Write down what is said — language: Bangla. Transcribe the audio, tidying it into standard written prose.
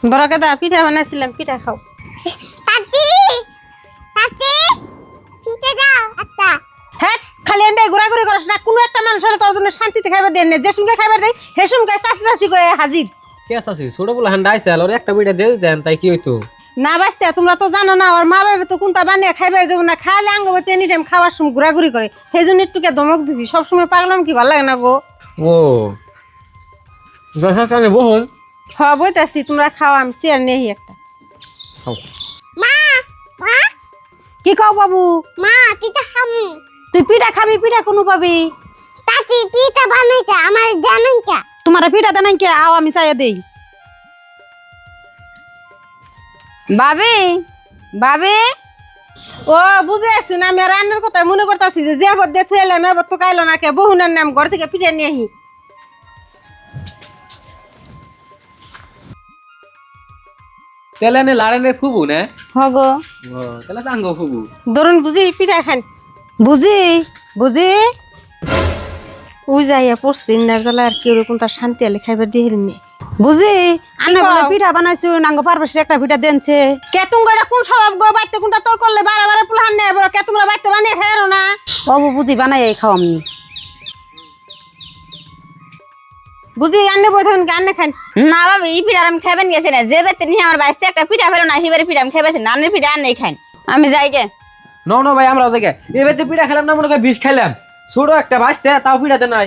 বড় কথা পিঠা বানাইছিলাম, পিঠা খাও। তাতি তাতি পিঠা দাও একটা। হ্যাঁ, খালি এনে ঘোরাঘুরি করছ না, কোনো একটা মানুষ হলে তোর জন্য শান্তিতে খাইবার দেন না। যে সঙ্গে খাইবার দেয় হে সঙ্গে চাচি চাচি করে হাজির। কে আছে ছোট বলে হান্ডা আইছে আর একটা পিঠা দিয়ে দেন তাই কি হইতো? না বাঁচতে তোমরা তো জানো না, ওর মা বাবা তো কোনটা বানিয়ে খাইবার দেবো না, খাইলে আঙ্গবতী এনি টাইম খাওয়ার সময় ঘোরাঘুরি করে, সেই জন্য একটুকে ধমক দিছি। সবসময় পাগলাম কি ভালো লাগে না গো। ও যা সামনে বহল হ্যাঁ বইতাছি, তোমরা খাও, আমি চেয়ার নেই একটা। খাও। মা মা কি কও বাবু? মা পিঠা খামু। তুই পিঠা খাবি, পিঠা কোনো পাবি? তাতি পিঠা বানাইতে আমার জানেনটা। তোমার পিঠা দেন কে? আও আমি চাইয়া দেই। বাবে বাবে ও বুঝে আসছি না, আমি আর রান্নার কথা মনে করতেছি যে আবার দেখে এলাম, এবার তো কাইলো না কে, বহুনার নাম ঘর থেকে পিঠা নিয়ে আহি। তেলেনে লাড়েনের ফুবু না? হগো ও তাহলে চাঙ্গ ফুবু। ধরুন বুঝি পিঠা খান, বুঝি বুঝি ওই যাইয়া পড়ছি ইন্নার জ্বালা আর কি ওরকম তার শান্তি আলে খাইবার দিয়ে নি। বুঝি আন্না বলে পিঠা বানাইছো, নাঙ্গ পারবেশ একটা পিঠা দেনছে। কে তোমরা কোন স্বভাব গো? বাইতে কোনটা তোর করলে বারে বারে পুলাহান নেই বড়, কে তোমরা বাইতে বানিয়ে খাইরো না? বাবু বুঝি বানাই খাও আমি। বুঝি আন্নে বই থাকুন আন্নে খান। না বাবা এই পিঠা আমি খাইবেন গেছে না, যে বেতে নিয়ে আমার বাইসতে একটা পিঠা ফেলো না, হিবারে পিঠা আমি খাইবেছি না, আন্নের পিঠা আর নেই খাইন। আমি যাই গে। ন ভাই আমরাও জায়গায় এবার তো পিঠা খেলাম না, মনে হয় বিষ খাইলাম। ছোট একটা বাঁচতে তাও পিঠাতে নাই।